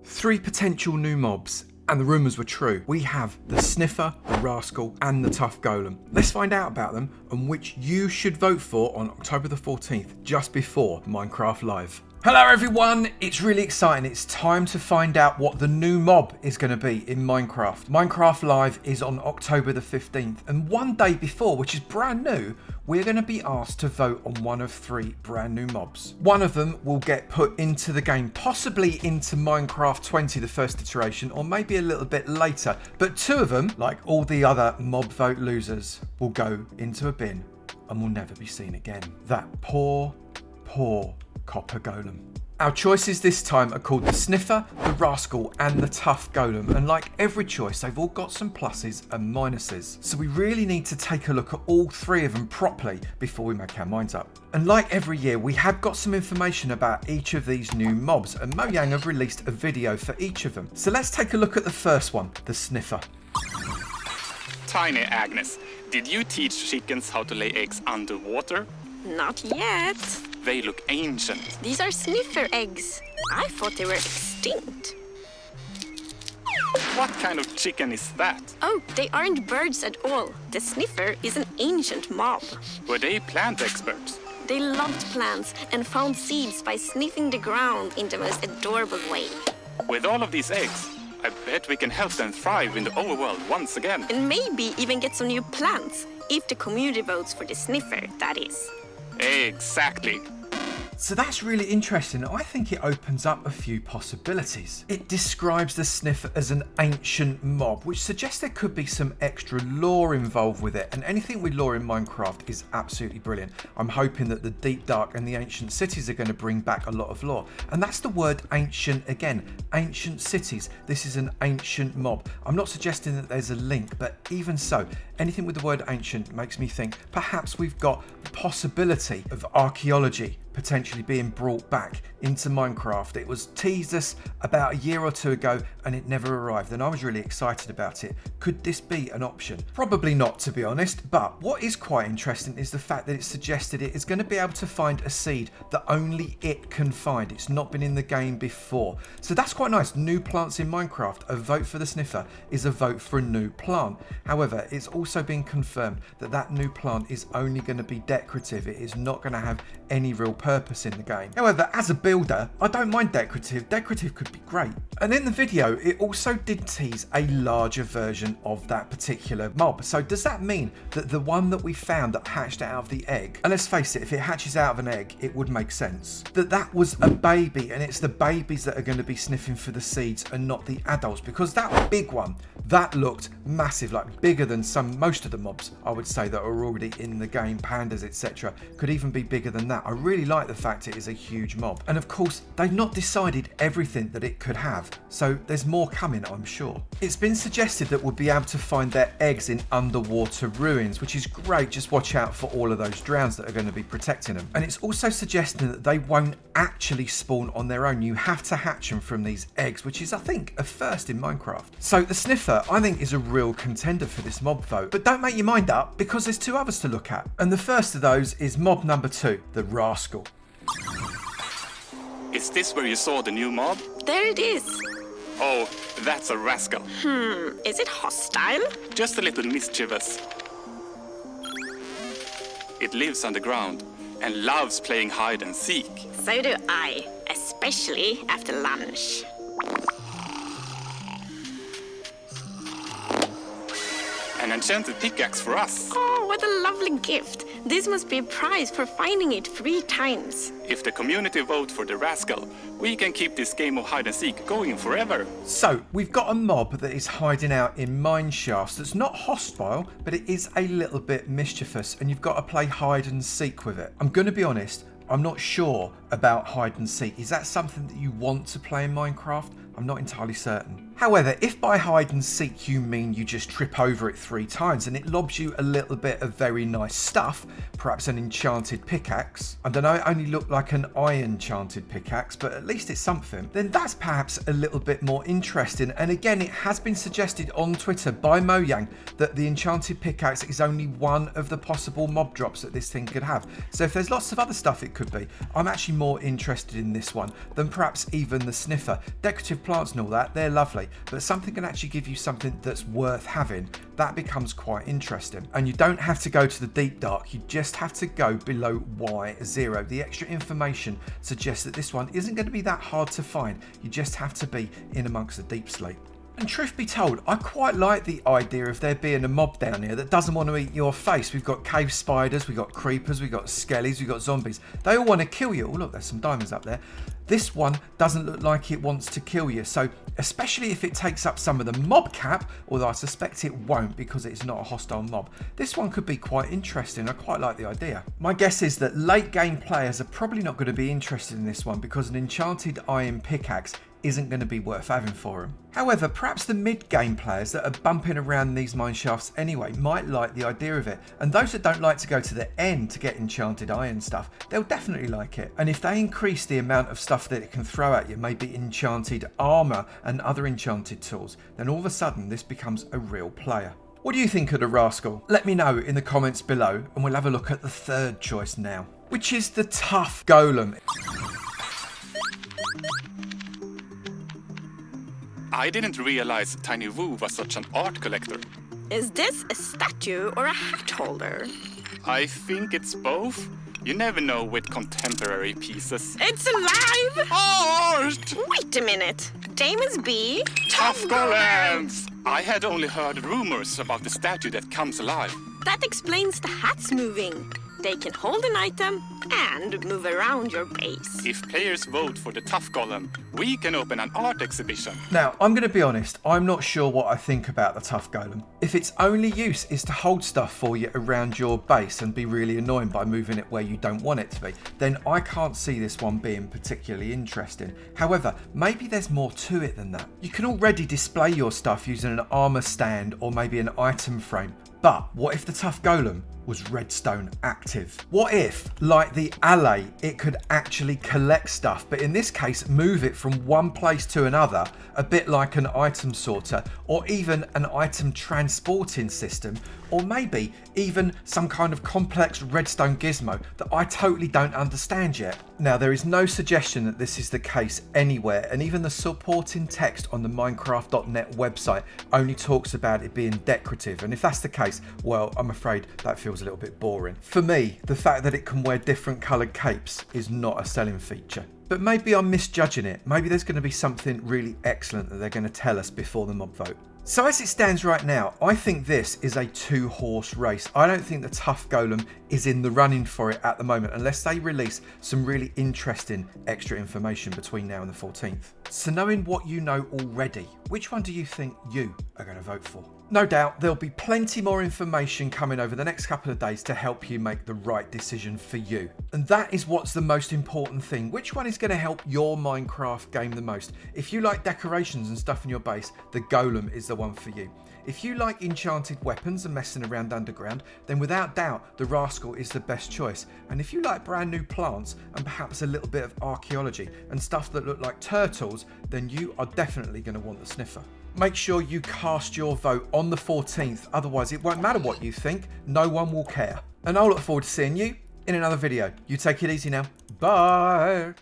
3 potential new mobs, and the rumours were true. We have the Sniffer, the Rascal, and the Tuff Golem. Let's find out about them and which you should vote for on October the 14th, just before Minecraft Live. Hello everyone, it's really exciting. It's time to find out what the new mob is going to be in Minecraft. Minecraft Live is on October the 15th, and one day before, which is brand new, we're going to be asked to vote on one of 3 brand new mobs. One of them will get put into the game, possibly into Minecraft 20, the first iteration, or maybe a little bit later. But 2 of them, like all the other mob vote losers, will go into a bin and will never be seen again. That poor copper golem. Our choices this time are called the Sniffer, the Rascal, and the Tuff Golem, and like every choice, they've all got some pluses and minuses. So we really need to take a look at all 3 of them properly before we make our minds up. And like every year, we have got some information about each of these new mobs, and Mojang have released a video for each of them. So let's take a look at the first one, the Sniffer. Tiny Agnes, did you teach chickens how to lay eggs underwater? Not yet. They look ancient. These are sniffer eggs. I thought they were extinct. What kind of chicken is that? Oh, they aren't birds at all. The sniffer is an ancient mob. Were they plant experts? They loved plants and found seeds by sniffing the ground in the most adorable way. With all of these eggs, I bet we can help them thrive in the overworld once again. And maybe even get some new plants, if the community votes for the sniffer, that is. Exactly. So that's really interesting. I think it opens up a few possibilities. It describes the Sniffer as an ancient mob, which suggests there could be some extra lore involved with it, and anything with lore in Minecraft is absolutely brilliant. I'm hoping that the Deep Dark and the ancient cities are going to bring back a lot of lore, and that's the word ancient again. Ancient cities. This is an ancient mob. I'm not suggesting that there's a link, but even so, anything with the word ancient makes me think perhaps we've got the possibility of archaeology potentially being brought back into Minecraft. It was teased us about a year or 2 ago and it never arrived, and I was really excited about it. Could this be an option? Probably not, to be honest, but what is quite interesting is the fact that it suggested it is going to be able to find a seed that only it can find. It's not been in the game before. So that's quite nice. New plants in Minecraft. A vote for the Sniffer is a vote for a new plant. However, it's also been confirmed that that new plant is only going to be decorative. It is not going to have any real purpose in the game. However, as a builder, I don't mind decorative. Decorative could be great. And in the video, it also did tease a larger version of that particular mob. So does that mean that the one that we found that hatched out of the egg, and let's face it, if it hatches out of an egg, it would make sense, that was a baby, and it's the babies that are going to be sniffing for the seeds and not the adults? Because that big one, that looked massive, like bigger than most of the mobs, I would say, that are already in the game, pandas, etc. Could even be bigger than that. I really like the fact it is a huge mob. And of course, they've not decided everything that it could have, so there's more coming, I'm sure. It's been suggested that we'll be able to find their eggs in underwater ruins, which is great. Just watch out for all of those drowns that are going to be protecting them. And it's also suggesting that they won't actually spawn on their own. You have to hatch them from these eggs, which is, I think, a first in Minecraft. So the Sniffer, I think, is a real contender for this mob vote. But don't make your mind up, because there's 2 others to look at. And the first of those is mob number 2, the Rascal. Is this where you saw the new mob? There it is. Oh, that's a Rascal. Is it hostile? Just a little mischievous. It lives underground and loves playing hide and seek. So do I, especially after lunch. An enchanted pickaxe for us. Oh, what a lovely gift. This must be a prize for finding it 3 times. If the community vote for the Rascal, we can keep this game of hide and seek going forever. So we've got a mob that is hiding out in mine shafts that's not hostile, but it is a little bit mischievous, and you've got to play hide and seek with it. I'm going to be honest, I'm not sure about hide and seek. Is that something that you want to play in Minecraft? I'm not entirely certain. However, if by hide and seek you mean you just trip over it 3 times and it lobs you a little bit of very nice stuff, perhaps an enchanted pickaxe, I don't know, it only looked like an iron enchanted pickaxe, but at least it's something, then that's perhaps a little bit more interesting. And again, it has been suggested on Twitter by Mojang that the enchanted pickaxe is only one of the possible mob drops that this thing could have. So if there's lots of other stuff it could be, I'm actually more interested in this one than perhaps even the Sniffer. Decorative plants and all that, they're lovely, but something can actually give you something that's worth having. That becomes quite interesting. And you don't have to go to the deep dark, you just have to go below Y0. The extra information suggests that this one isn't going to be that hard to find. You just have to be in amongst the deep sleep. And truth be told, I quite like the idea of there being a mob down here that doesn't want to eat your face. We've got cave spiders, we've got creepers, we've got skellies, we've got zombies. They all want to kill you. Oh look, there's some diamonds up there. This one doesn't look like it wants to kill you. So especially if it takes up some of the mob cap, although I suspect it won't because it's not a hostile mob, this one could be quite interesting. I quite like the idea. My guess is that late game players are probably not going to be interested in this one because an enchanted iron pickaxe isn't going to be worth having for them. However, perhaps the mid-game players that are bumping around these mine shafts anyway might like the idea of it, and those that don't like to go to the end to get enchanted iron stuff, they'll definitely like it. And if they increase the amount of stuff that it can throw at you, maybe enchanted armor and other enchanted tools, then all of a sudden this becomes a real player. What do you think of the Rascal? Let me know in the comments below, and we'll have a look at the third choice now, which is the Tuff Golem. I didn't realize Tiny Woo was such an art collector. Is this a statue or a hat holder? I think it's both. You never know with contemporary pieces. It's alive! Art! Wait a minute. Damon's bee? Tuff Golems! I had only heard rumors about the statue that comes alive. That explains the hats moving. They can hold an item and move around your base. If players vote for the Tuff Golem, we can open an art exhibition. Now, I'm going to be honest, I'm not sure what I think about the Tuff Golem. If its only use is to hold stuff for you around your base and be really annoying by moving it where you don't want it to be, then I can't see this one being particularly interesting. However, maybe there's more to it than that. You can already display your stuff using an armor stand or maybe an item frame. But what if the Tuff Golem was redstone active? What if, like the alley, it could actually collect stuff, but in this case move it from one place to another, a bit like an item sorter, or even an item transporting system, or maybe even some kind of complex redstone gizmo that I totally don't understand yet. Now, there is no suggestion that this is the case anywhere, and even the supporting text on the Minecraft.net website only talks about it being decorative, and if that's the case, well, I'm afraid that feels a little bit boring. For me, the fact that it can wear different coloured capes is not a selling feature. But maybe I'm misjudging it. Maybe there's going to be something really excellent that they're going to tell us before the mob vote. So as it stands right now, I think this is a two-horse race. I don't think the Tuff Golem is in the running for it at the moment, unless they release some really interesting extra information between now and the 14th. So knowing what you know already, which one do you think you are going to vote for? No doubt there'll be plenty more information coming over the next couple of days to help you make the right decision for you. And that is what's the most important thing. Which one is going to help your Minecraft game the most? If you like decorations and stuff in your base, the Golem is the one for you. If you like enchanted weapons and messing around underground, then without doubt the Rascal is the best choice. And if you like brand new plants and perhaps a little bit of archaeology and stuff that look like turtles, then you are definitely going to want the Sniffer. Make sure you cast your vote on the 14th, otherwise it won't matter what you think, no one will care. And I'll look forward to seeing you in another video. You take it easy now. Bye!